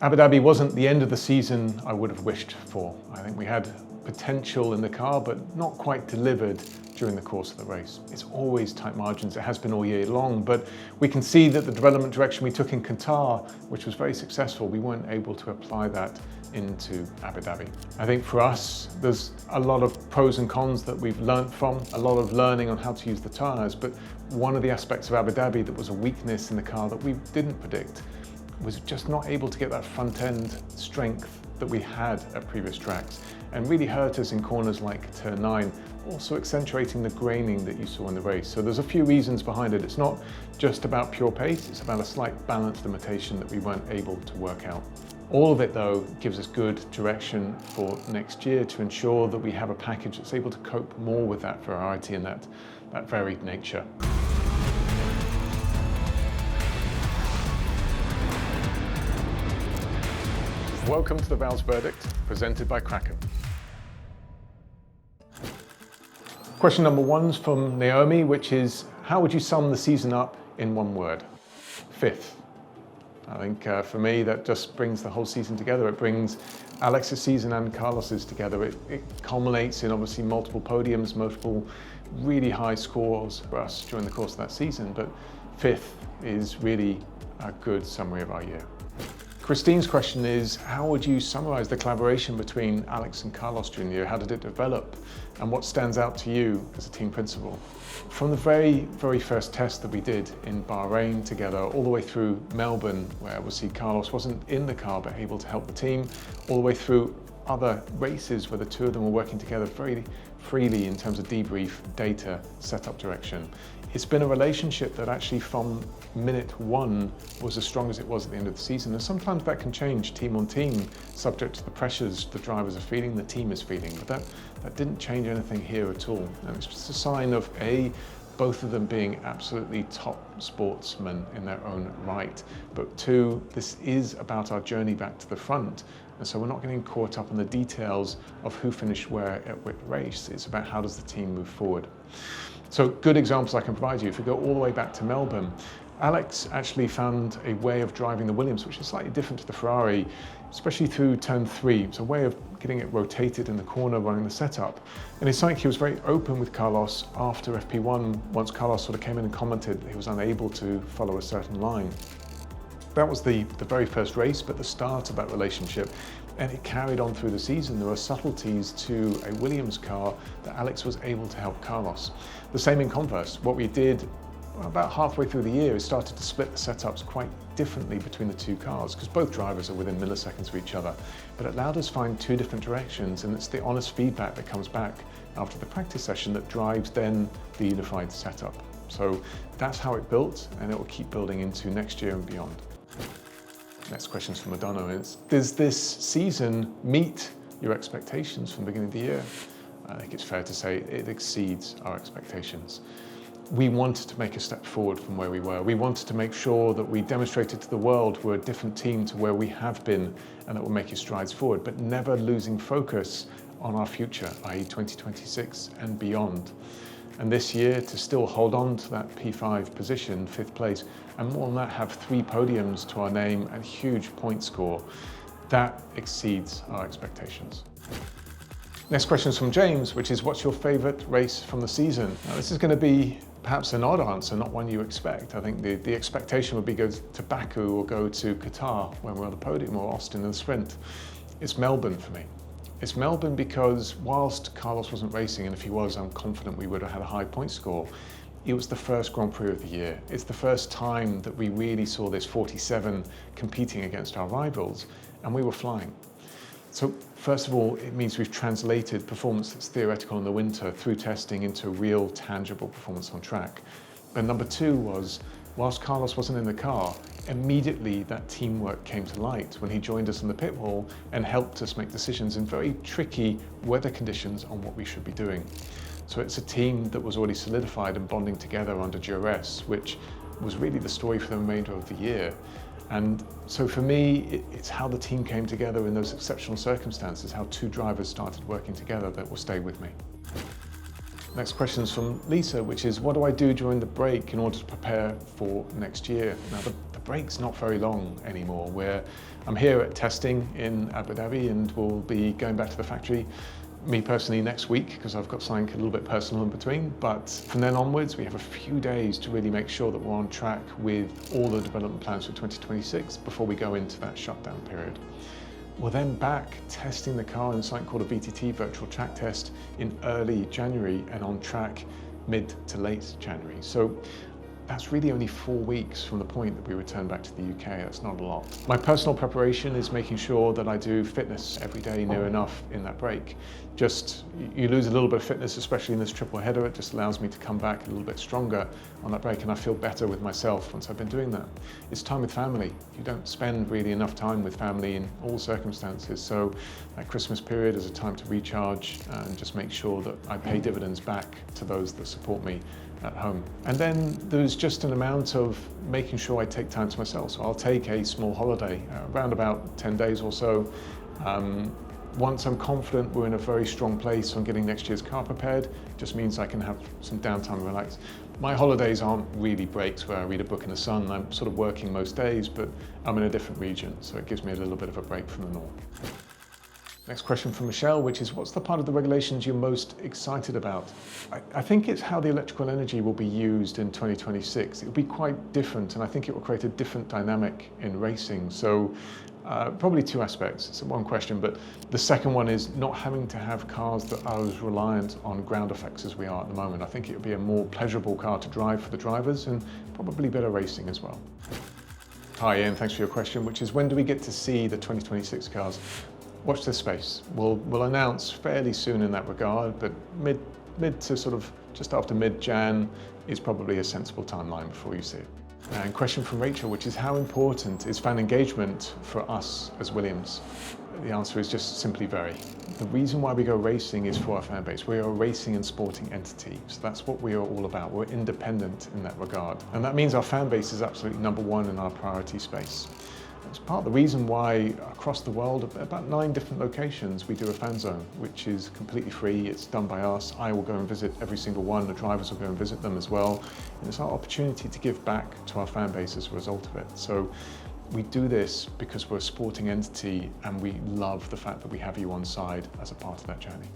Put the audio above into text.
Abu Dhabi wasn't the end of the season I would have wished for. I think we had potential in the car, but not quite delivered during the course of the race. It's always tight margins, it has been all year long, but we can see that the development direction we took in Qatar, which was very successful, we weren't able to apply that into Abu Dhabi. I think for us, there's a lot of pros and cons that we've learned from, a lot of learning on how to use the tyres, but one of the aspects of Abu Dhabi that was a weakness in the car that we didn't predict was just not able to get that front end strength that we had at previous tracks, and really hurt us in corners like turn 9, also accentuating the graining that you saw in the race. So there's a few reasons behind it. It's not just about pure pace, it's about a slight balance limitation that we weren't able to work out. All of it though gives us good direction for next year to ensure that we have a package that's able to cope more with that variety and that varied nature. Welcome to the Vowles Verdict, presented by Kraken. Question number 1's from Naomi, which is, how would you sum the season up in one word? Fifth. I think for me, that just brings the whole season together. It brings Alex's season and Carlos's together. It culminates in obviously multiple podiums, multiple really high scores for us during the course of that season, but fifth is really a good summary of our year. Christine's question is, how would you summarize the collaboration between Alex and Carlos during the year? How did it develop? And what stands out to you as a team principal? From the very first test that we did in Bahrain together, all the way through Melbourne, where obviously Carlos wasn't in the car but able to help the team, all the way through other races where the two of them were working together very freely in terms of debrief, data, setup direction. It's been a relationship that actually from minute 1 was as strong as it was at the end of the season. And sometimes that can change team on team, subject to the pressures the drivers are feeling, the team is feeling. But that didn't change anything here at all. And it's just a sign of both of them being absolutely top sportsmen in their own right. But 2, this is about our journey back to the front. And so we're not getting caught up in the details of who finished where at which race. It's about how does the team move forward. So good examples I can provide you. If we go all the way back to Melbourne, Alex actually found a way of driving the Williams, which is slightly different to the Ferrari, especially through turn 3. It's a way of getting it rotated in the corner, running the setup. And it's like he was very open with Carlos after FP1, once Carlos sort of came in and commented that he was unable to follow a certain line. That was the very first race, but the start of that relationship, and it carried on through the season. There were subtleties to a Williams car that Alex was able to help Carlos. The same in converse. What we did about halfway through the year is started to split the setups quite differently between the two cars, because both drivers are within milliseconds of each other. But it allowed us to find 2 different directions, and it's the honest feedback that comes back after the practice session that drives then the unified setup. So that's how it built, and it will keep building into next year and beyond. Next question's from Madonna is, does this season meet your expectations from the beginning of the year? I think it's fair to say it exceeds our expectations. We wanted to make a step forward from where we were. We wanted to make sure that we demonstrated to the world we're a different team to where we have been and that we're making strides forward, but never losing focus on our future, i.e. 2026 and beyond. And this year, to still hold on to that P5 position, 5th place, and more than that, have 3 podiums to our name and huge point score, that exceeds our expectations. Next question is from James, which is, what's your favourite race from the season? Now, this is going to be perhaps an odd answer, not one you expect. I think the expectation would be go to Baku or go to Qatar when we're on the podium, or Austin in the sprint. It's Melbourne for me. It's Melbourne because whilst Carlos wasn't racing, and if he was, I'm confident we would have had a high point score, it was the first Grand Prix of the year. It's the first time that we really saw this 47 competing against our rivals, and we were flying. So first of all, it means we've translated performance that's theoretical in the winter through testing into real tangible performance on track. And number 2 was, whilst Carlos wasn't in the car, immediately that teamwork came to light when he joined us in the pit wall and helped us make decisions in very tricky weather conditions on what we should be doing. So it's a team that was already solidified and bonding together under duress, which was really the story for the remainder of the year. And so for me, it's how the team came together in those exceptional circumstances, how 2 drivers started working together, that will stay with me. Next question is from Lisa, which is, what do I do during the break in order to prepare for next year? Now, the break's not very long anymore. I'm here at testing in Abu Dhabi, and we'll be going back to the factory, me personally next week, because I've got something a little bit personal in between. But from then onwards, we have a few days to really make sure that we're on track with all the development plans for 2026 before we go into that shutdown period. We're then back testing the car in something called a VTT, virtual track test, in early January, and on track mid to late January. So that's really only 4 weeks from the point that we return back to the UK. That's not a lot. My personal preparation is making sure that I do fitness every day near enough in that break. You lose a little bit of fitness, especially in this triple header. It just allows me to come back a little bit stronger on that break, and I feel better with myself once I've been doing that. It's time with family. You don't spend really enough time with family in all circumstances, so that Christmas period is a time to recharge and just make sure that I pay dividends back to those that support me at home. And then there's just an amount of making sure I take time to myself. So I'll take a small holiday, around about 10 days or so. Once I'm confident we're in a very strong place on getting next year's car prepared, it just means I can have some downtime and relax. My holidays aren't really breaks where I read a book in the sun. I'm sort of working most days, but I'm in a different region, so it gives me a little bit of a break from the north. Next question from Michelle, which is, what's the part of the regulations you're most excited about? I think it's how the electrical energy will be used in 2026. It will be quite different, and I think it will create a different dynamic in racing. So probably two aspects. It's one question, but the second one is not having to have cars that are as reliant on ground effects as we are at the moment. I think it would be a more pleasurable car to drive for the drivers, and probably better racing as well. Hi Ian, thanks for your question, which is, when do we get to see the 2026 cars? Watch this space. We'll announce fairly soon in that regard, but mid to sort of just after mid-Jan is probably a sensible timeline before you see it. And question from Rachel, which is, how important is fan engagement for us as Williams? The answer is just simply very. The reason why we go racing is for our fan base. We are a racing and sporting entity, so that's what we are all about. We're independent in that regard. And that means our fan base is absolutely number one in our priority space. It's part of the reason why across the world, about 9 different locations, we do a fan zone, which is completely free. It's done by us. I will go and visit every single one. The drivers will go and visit them as well. And it's our opportunity to give back to our fan base as a result of it. So we do this because we're a sporting entity, and we love the fact that we have you on side as a part of that journey.